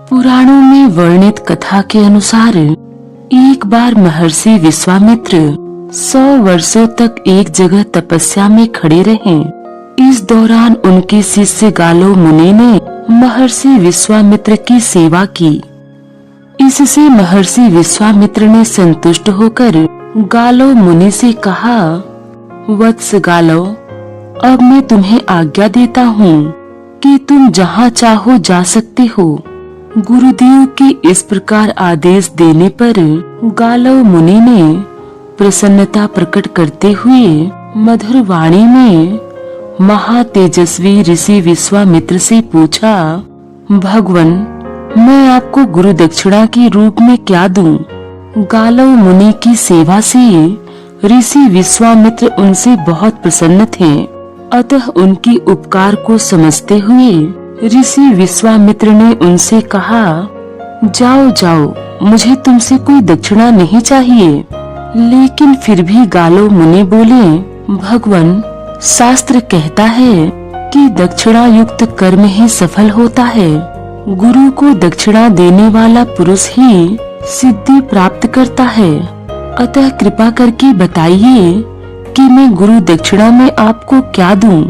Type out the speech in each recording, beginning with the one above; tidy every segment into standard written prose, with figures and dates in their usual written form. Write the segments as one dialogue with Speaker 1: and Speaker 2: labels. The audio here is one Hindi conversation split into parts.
Speaker 1: पुराणों में वर्णित कथा के अनुसार एक बार महर्षि विश्वामित्र 100 वर्षों तक एक जगह तपस्या में खड़े रहे। इस दौरान उनके शिष्य गालो मुनि ने महर्षि विश्वामित्र की सेवा की। इससे महर्षि विश्वामित्र ने संतुष्ट होकर गालो मुनि से कहा, वत्स गालो, अब मैं तुम्हें आज्ञा देता हूँ कि तुम जहाँ चाहो जा सकते हो। गुरुदेव के इस प्रकार आदेश देने पर गालो मुनि ने प्रसन्नता प्रकट करते हुए मधुर वाणी में महातेजस्वी ऋषि विश्वामित्र से पूछा, भगवन, मैं आपको गुरु दक्षिणा के रूप में क्या दूं? गालो मुनि की सेवा से ऋषि विश्वामित्र उनसे बहुत प्रसन्न थे। अतः उनकी उपकार को समझते हुए ऋषि विश्वामित्र ने उनसे कहा, जाओ जाओ, मुझे तुमसे कोई दक्षिणा नहीं चाहिए। लेकिन फिर भी गालो मुनि बोले, भगवन, शास्त्र कहता है कि दक्षिणा युक्त कर्म ही सफल होता है। गुरु को दक्षिणा देने वाला पुरुष ही सिद्धि प्राप्त करता है। अतः कृपा करके बताइए कि मैं गुरु दक्षिणा में आपको क्या दूं?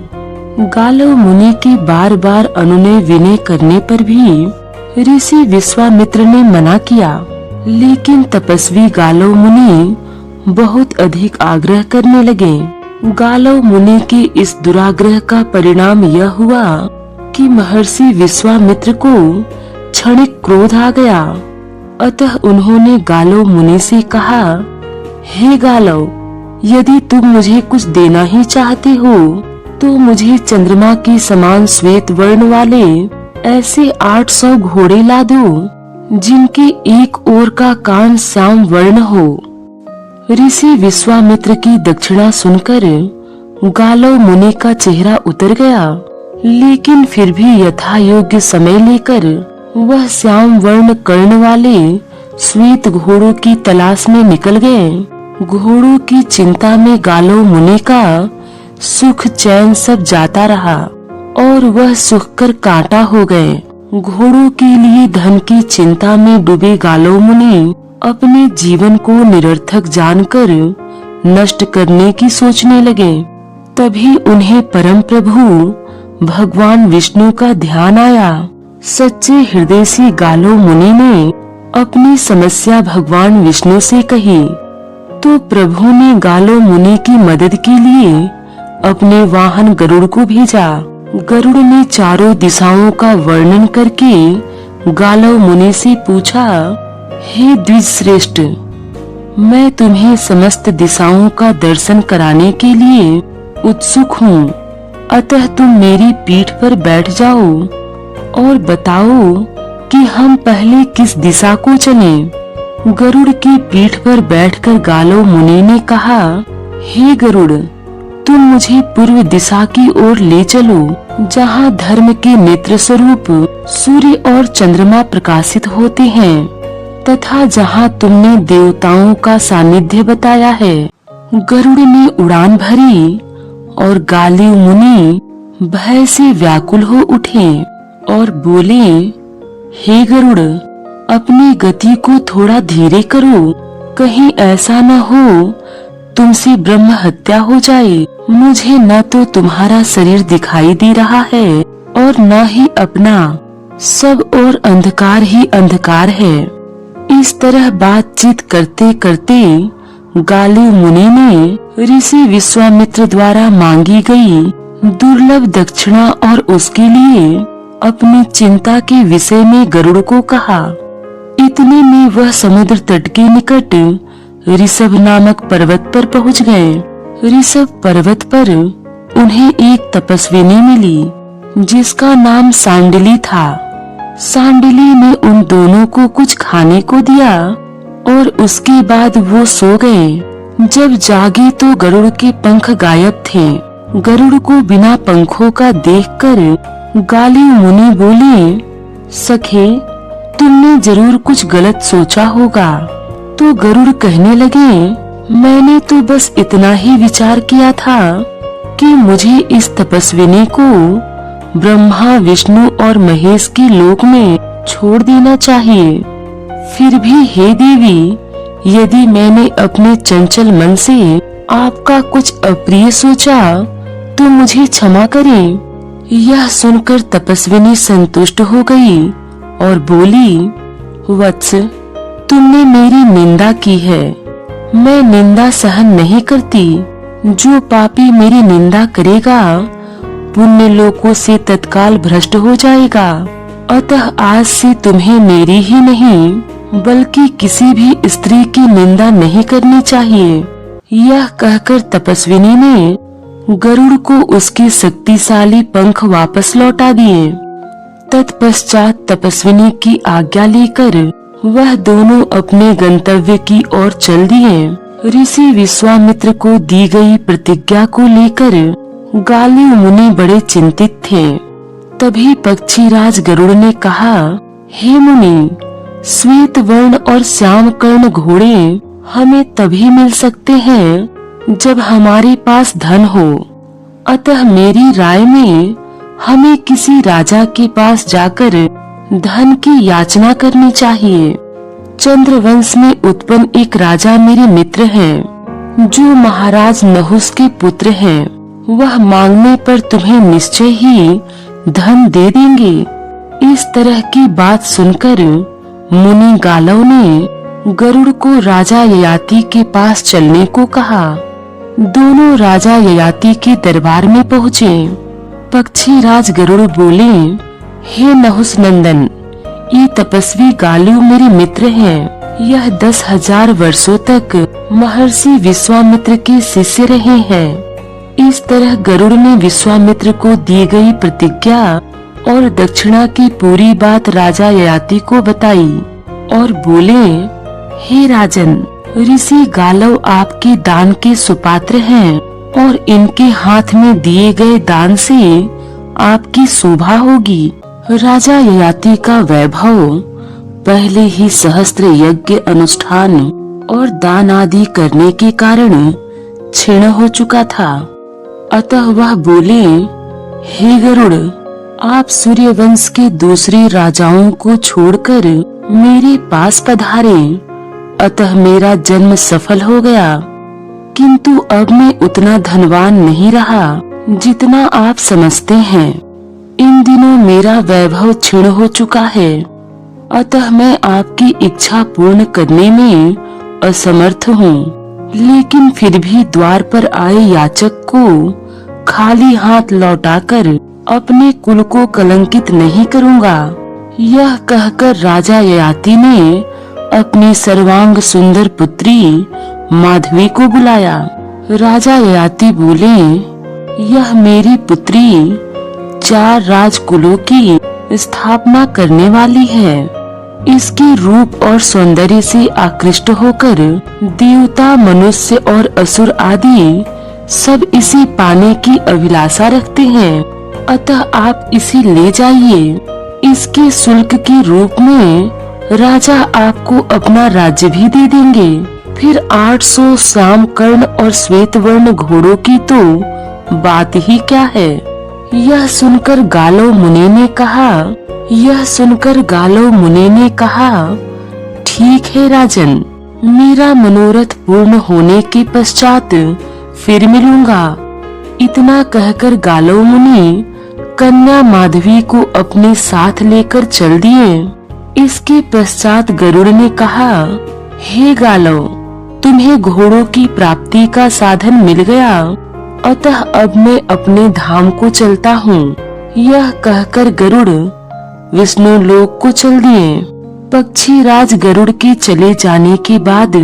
Speaker 1: गालो मुनि के बार बार अनुनय विनय करने पर भी ऋषि विश्वामित्र ने मना किया। लेकिन तपस्वी गालो मुनि बहुत अधिक आग्रह करने लगे। गालो मुनि के इस दुराग्रह का परिणाम यह हुआ कि महर्षि विश्वामित्र को क्षणिक क्रोध आ गया। अतः उन्होंने गालो मुनि से कहा, हे गालो, यदि तुम मुझे कुछ देना ही चाहते हो तो मुझे चंद्रमा के समान श्वेत वर्ण वाले ऐसे 800 घोड़े ला दो जिनके एक ओर का कान श्याम वर्ण हो। ऋषि विश्वामित्र की दक्षिणा सुनकर गालो मुनि का चेहरा उतर गया। लेकिन फिर भी यथा योग्य समय लेकर वह श्याम वर्ण कर्ण वाले श्वेत घोड़ों की तलाश में निकल गए। घोड़ों की चिंता में गालो मुनि का सुख चैन सब जाता रहा और वह सुख कर कांटा हो गए। घोड़ों के लिए धन की चिंता में डूबे गालो मुनि अपने जीवन को निरर्थक जानकर नष्ट करने की सोचने लगे। तभी उन्हें परम प्रभु भगवान विष्णु का ध्यान आया। सच्चे हृदय से गालो मुनि ने अपनी समस्या भगवान विष्णु से कही तो प्रभु ने गालो मुनि की मदद के लिए अपने वाहन गरुड़ को भेजा। गरुड़ ने चारों दिशाओं का वर्णन करके गालो मुनि से पूछा, हे द्विज श्रेष्ठ, मैं तुम्हें समस्त दिशाओं का दर्शन कराने के लिए उत्सुक हूँ। अतः तुम मेरी पीठ पर बैठ जाओ और बताओ कि हम पहले किस दिशा को चलें। गरुड़ की पीठ पर बैठकर गालो मुनि ने कहा, हे गरुड़, तुम मुझे पूर्व दिशा की ओर ले चलो, जहाँ धर्म के नेत्र स्वरूप सूर्य और चंद्रमा प्रकाशित होते हैं तथा जहाँ तुमने देवताओं का सानिध्य बताया है। गरुड़ ने उड़ान भरी और गालो मुनि भय से व्याकुल हो उठे और बोले, हे गरुड़, अपनी गति को थोड़ा धीरे करो, कहीं ऐसा न हो तुमसे ब्रह्म हत्या हो जाए। मुझे न तो तुम्हारा शरीर दिखाई दे रहा है और न ही अपना, सब और अंधकार ही अंधकार है। इस तरह बातचीत करते करते गालो मुनि ने ऋषि विश्वामित्र द्वारा मांगी गई दुर्लभ दक्षिणा और उसके लिए अपनी चिंता के विषय में गरुड़ को कहा। इतने में वह समुद्र तट के निकट ऋषभ नामक पर्वत पर पहुंच गए। ऋषभ पर्वत पर उन्हें एक तपस्विनी मिली जिसका नाम सांडिली था। सांडिली ने उन दोनों को कुछ खाने को दिया और उसके बाद वो सो गए। जब जागे तो गरुड़ के पंख गायब थे। गरुड़ को बिना पंखों का देखकर गालो मुनि बोले, सखे, तुमने जरूर कुछ गलत सोचा होगा। तो गरुड़ कहने लगे, मैंने तो बस इतना ही विचार किया था कि मुझे इस तपस्विनी को ब्रह्मा, विष्णु और महेश के लोक में छोड़ देना चाहिए। फिर भी हे देवी, यदि मैंने अपने चंचल मन से आपका कुछ अप्रिय सोचा तो मुझे क्षमा करें। यह सुनकर तपस्विनी संतुष्ट हो गई और बोली, वत्स, तुमने मेरी निंदा की है। मैं निंदा सहन नहीं करती। जो पापी मेरी निंदा करेगा पुण्य लोकों से तत्काल भ्रष्ट हो जाएगा। अतः आज से तुम्हें मेरी ही नहीं बल्कि किसी भी स्त्री की निंदा नहीं करनी चाहिए। यह कहकर तपस्विनी ने गरुड़ को उसके शक्तिशाली पंख वापस लौटा दिए। तत्पश्चात तपस्विनी की आज्ञा लेकर वह दोनों अपने गंतव्य की ओर चल दिए। ऋषि विश्वामित्र को दी गई प्रतिज्ञा को लेकर गालिव मुनि बड़े चिंतित थे। तभी पक्षीराज गरुड़ ने कहा, हे मुनि, श्वेत वर्ण और श्याम कर्ण घोड़े हमें तभी मिल सकते हैं जब हमारे पास धन हो। अतः मेरी राय में हमें किसी राजा के पास जाकर धन की याचना करनी चाहिए। चंद्रवंश में उत्पन्न एक राजा मेरे मित्र हैं, जो महाराज नहुस के पुत्र हैं। वह मांगने पर तुम्हें निश्चय ही धन दे देंगे। इस तरह की बात सुनकर मुनि गालव ने गरुड़ को राजा ययाति के पास चलने को कहा। दोनों राजा ययाति के दरबार में पहुँचे। पक्षीराज गरुड़ बोले, हे नहुस नंदन, ये तपस्वी गालिव मेरे मित्र हैं। यह 10,000 वर्षों तक महर्षि विश्वामित्र के शिष्य रहे हैं। इस तरह गरुड़ ने विश्वामित्र को दी गई प्रतिज्ञा और दक्षिणा की पूरी बात राजा ययाति को बताई और बोले, हे राजन, ऋषि गालव आपके दान के सुपात्र हैं और इनके हाथ में दिए गए दान से आपकी शोभा होगी। राजा ययाति का वैभव पहले ही सहस्त्र यज्ञ अनुष्ठान और दान आदि करने के कारण क्षीण हो चुका था। अतः वह बोले, हे गरुड़, आप सूर्यवंश के दूसरे राजाओं को छोड़कर मेरे पास पधारे। अतः मेरा जन्म सफल हो गया, किंतु अब मैं उतना धनवान नहीं रहा जितना आप समझते हैं। इन दिनों मेरा वैभव क्षीण हो चुका है। अतः मैं आपकी इच्छा पूर्ण करने में असमर्थ हूँ। लेकिन फिर भी द्वार पर आए याचक को खाली हाथ लौटाकर अपने कुल को कलंकित नहीं करूँगा। यह कहकर राजा ययाति ने अपनी सर्वांग सुंदर पुत्री माधवी को बुलाया। राजा ययाति बोले, यह मेरी पुत्री 4 राजकुलों की स्थापना करने वाली है। इसके रूप और सौंदर्य से आकृष्ट होकर देवता, मनुष्य और असुर आदि सब इसे पाने की अभिलाषा रखते हैं। अतः आप इसे ले जाइए। इसके शुल्क के रूप में राजा आपको अपना राज्य भी दे देंगे। फिर 800 श्याम कर्ण और श्वेत वर्ण घोड़ों की तो बात ही क्या है। यह सुनकर गालव मुनि ने कहा, ठीक है राजन, मेरा मनोरथ पूर्ण होने के पश्चात फिर मिलूंगा। इतना कहकर गालव मुनि कन्या माधवी को अपने साथ लेकर चल दिए। इसके पश्चात गरुड़ ने कहा, हे गालव, तुम्हें घोड़ों की प्राप्ति का साधन मिल गया, अतः अब मैं अपने धाम को चलता हूँ। यह कहकर गरुड़ विष्णु लोक को चल दिए। पक्षीराज गरुड़ के चले जाने के बाद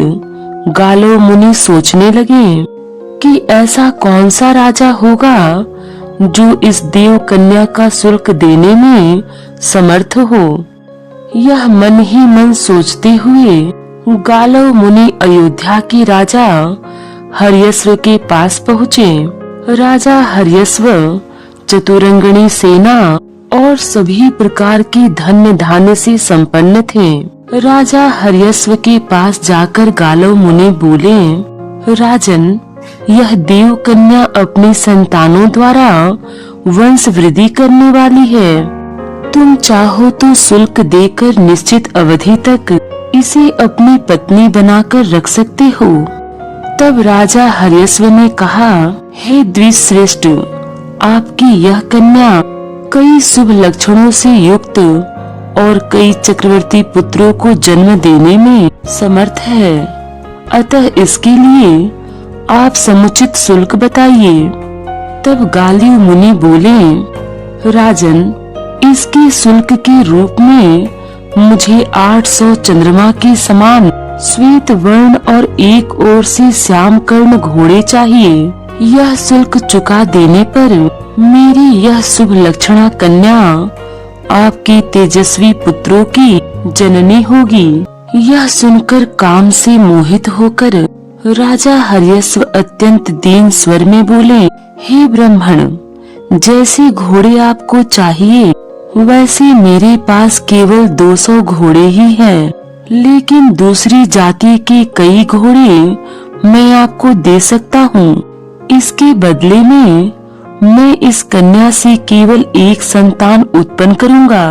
Speaker 1: गालव मुनि सोचने लगे कि ऐसा कौन सा राजा होगा जो इस देव कन्या का शुल्क देने में समर्थ हो। यह मन ही मन सोचते हुए गालव मुनि अयोध्या के राजा हर्यश्व के पास पहुँचे। राजा हर्यश्व चतुरंगणी सेना और सभी प्रकार के धन्य धान्य से संपन्न थे। राजा हर्यश्व के पास जाकर गालव मुनि बोले, राजन, यह देव कन्या अपनी संतानों द्वारा वंश वृद्धि करने वाली है। तुम चाहो तो शुल्क देकर निश्चित अवधि तक इसे अपनी पत्नी बनाकर रख सकते हो। तब राजा हर्यश्व ने कहा, हे द्विश्रेष्ठ, आपकी यह कन्या कई शुभ लक्षणों से युक्त और कई चक्रवर्ती पुत्रों को जन्म देने में समर्थ है, अतः इसके लिए आप समुचित शुल्क बताइए। तब गालिव मुनि बोले, राजन, इसके शुल्क के रूप में मुझे 800 चंद्रमा के समान श्वेत वर्ण और एक ओर से श्याम कर्ण घोड़े चाहिए। यह शुल्क चुका देने पर मेरी यह शुभ लक्षणा कन्या आपके तेजस्वी पुत्रों की जननी होगी। यह सुनकर काम से मोहित होकर राजा हर्यश्व अत्यंत दीन स्वर में बोले, हे ब्राह्मण, जैसे घोड़े आपको चाहिए वैसे मेरे पास केवल 200 घोड़े ही हैं, लेकिन दूसरी जाति के कई घोड़े मैं आपको दे सकता हूँ। इसके बदले में मैं इस कन्या से केवल एक संतान उत्पन्न करूँगा,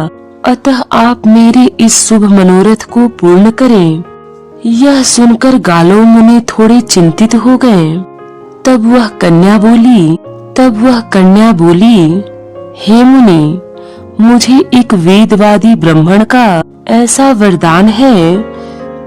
Speaker 1: अतः आप मेरे इस शुभ मनोरथ को पूर्ण करें। यह सुनकर गालो मुनि थोड़े चिंतित हो गए। तब वह कन्या बोली, हे मुनि, मुझे एक वेदवादी ब्राह्मण का ऐसा वरदान है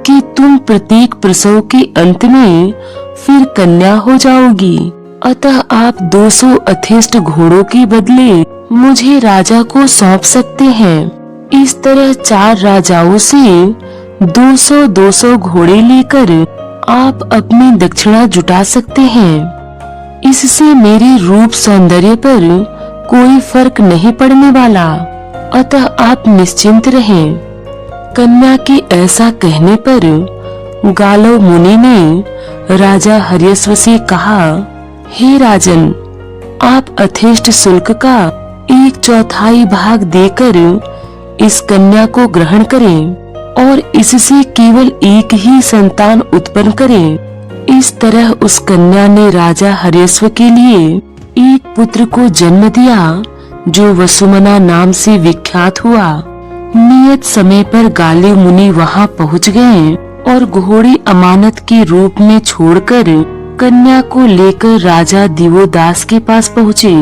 Speaker 1: कि तुम प्रत्येक प्रसव के अंत में फिर कन्या हो जाओगी, अतः आप 200 अथेष्ट घोड़ों के बदले मुझे राजा को सौंप सकते हैं। इस तरह 4 राजाओं से 200-200 घोड़े लेकर आप अपनी दक्षिणा जुटा सकते हैं। इससे मेरे रूप सौंदर्य पर कोई फर्क नहीं पड़ने वाला, अतः आप निश्चिंत रहें। कन्या के ऐसा कहने पर गालव मुनि ने राजा हर्यश्व से कहा, हे राजन, आप अथेष्ट शुल्क का 1/4 भाग देकर इस कन्या को ग्रहण करें और इससे केवल एक ही संतान उत्पन्न करें। इस तरह उस कन्या ने राजा हर्यश्व के लिए एक पुत्र को जन्म दिया जो वसुमना नाम से विख्यात हुआ। नियत समय पर गालिव मुनि वहां पहुंच गए और घोड़े अमानत के रूप में छोड़कर कन्या को लेकर राजा दिवोदास के पास पहुँचे।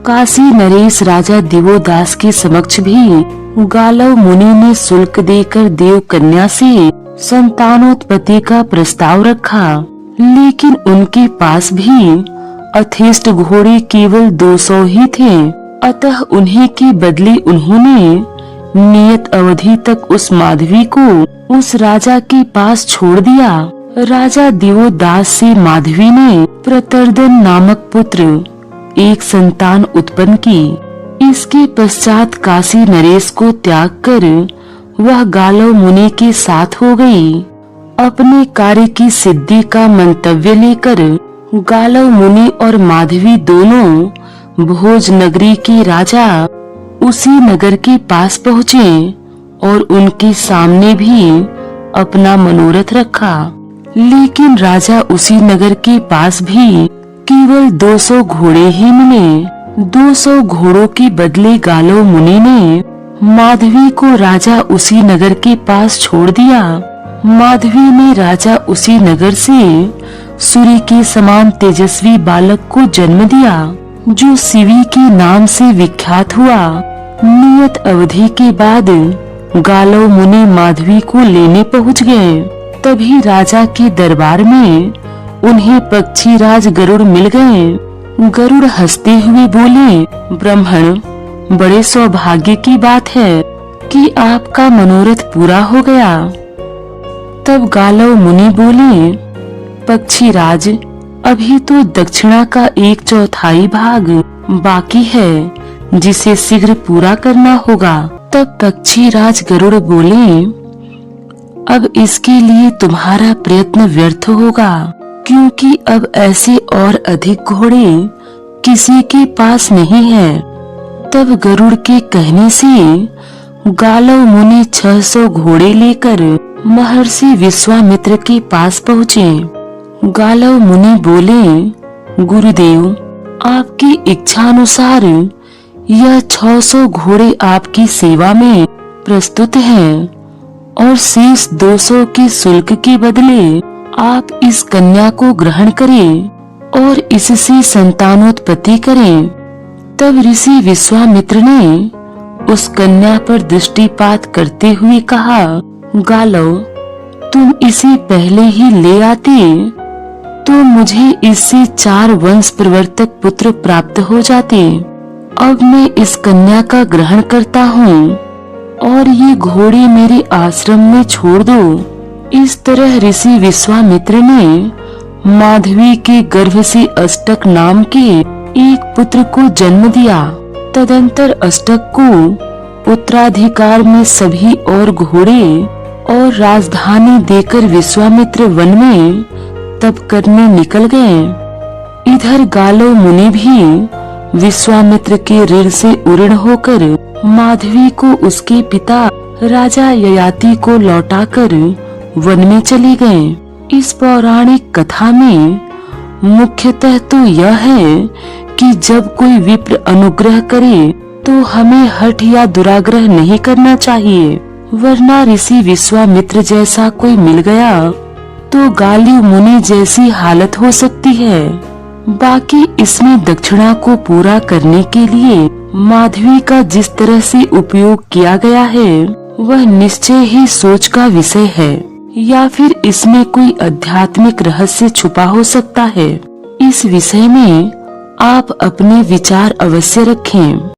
Speaker 1: काशी नरेश राजा दिवोदास के समक्ष भी गालव मुनि ने शुल्क देकर देव कन्या से संतानोत्पत्ति का प्रस्ताव रखा, लेकिन उनके पास भी अथेष्ट घोड़े केवल 200 ही थे, अतः उन्हीं के बदले उन्होंने नियत अवधि तक उस माधवी को उस राजा के पास छोड़ दिया। राजा दिवोदास से माधवी ने प्रतर्दन नामक पुत्र एक संतान उत्पन्न की। इसके पश्चात काशी नरेश को त्याग कर वह गालव मुनि के साथ हो गई। अपने कार्य की सिद्धि का मंतव्य लेकर गालव मुनि और माधवी दोनों भोज नगरी के राजा उसी नगर के पास पहुँचे और उनके सामने भी अपना मनोरथ रखा, लेकिन राजा उसी नगर के पास भी केवल 200 घोड़े ही मिले। 200 घोड़ों के बदले गालव मुनि ने माधवी को राजा उसी नगर के पास छोड़ दिया। माधवी ने राजा उसी नगर से सूर्य के समान तेजस्वी बालक को जन्म दिया, जो शिवी के नाम से विख्यात हुआ। नियत अवधि के बाद गालव मुनि माधवी को लेने पहुंच गए। तभी राजा के दरबार में उन्हें पक्षीराज गरुड़ मिल गए। गरुड़ हंसते हुए बोले, ब्राह्मण, बड़े सौभाग्य की बात है कि आपका मनोरथ पूरा हो गया। तब गालव मुनि बोले, पक्षीराज, अभी तो दक्षिणा का 1/4 भाग बाकी है, जिसे शीघ्र पूरा करना होगा। तब पक्षीराज गरुड़ बोले, अब इसके लिए तुम्हारा प्रयत्न व्यर्थ होगा, क्योंकि अब ऐसे और अधिक घोड़े किसी के पास नहीं है। तब गरुड़ के कहने से गालव मुनि 600 घोड़े लेकर महर्षि विश्वामित्र के पास पहुँचे। गालव मुनि बोले, गुरुदेव, आपकी इच्छा अनुसार यह 600 घोड़े आपकी सेवा में प्रस्तुत हैं और शेष 200 के शुल्क के बदले आप इस कन्या को ग्रहण करें और इससे संतानोत्पत्ति करें। तब ऋषि विश्वामित्र ने उस कन्या पर दृष्टिपात करते हुए कहा, गालव, तुम इसे पहले ही ले आते तो मुझे इससे 4 वंश प्रवर्तक पुत्र प्राप्त हो जाते। अब मैं इस कन्या का ग्रहण करता हूँ और ये घोड़े मेरे आश्रम में छोड़ दो। इस तरह ऋषि विश्वामित्र ने माधवी के गर्भ से अष्टक नाम के एक पुत्र को जन्म दिया। तदंतर अष्टक को उत्तराधिकार में सभी और घोड़े और राजधानी देकर विश्वामित्र वन में तप करने निकल गए। इधर गालव मुनि भी विश्वामित्र के ऋण से उऋण होकर माधवी को उसके पिता राजा ययाति को लौटाकर वन में चले गए। इस पौराणिक कथा में मुख्यतः तो यह है कि जब कोई विप्र अनुग्रह करे तो हमें हठ या दुराग्रह नहीं करना चाहिए, वरना ऋषि विश्वामित्र जैसा कोई मिल गया तो गालिव मुनि जैसी हालत हो सकती है। बाकी इसमें दक्षिणा को पूरा करने के लिए माधवी का जिस तरह से उपयोग किया गया है वह निश्चय ही सोच का विषय है, या फिर इसमें कोई आध्यात्मिक रहस्य छुपा हो सकता है। इस विषय में आप अपने विचार अवश्य रखें।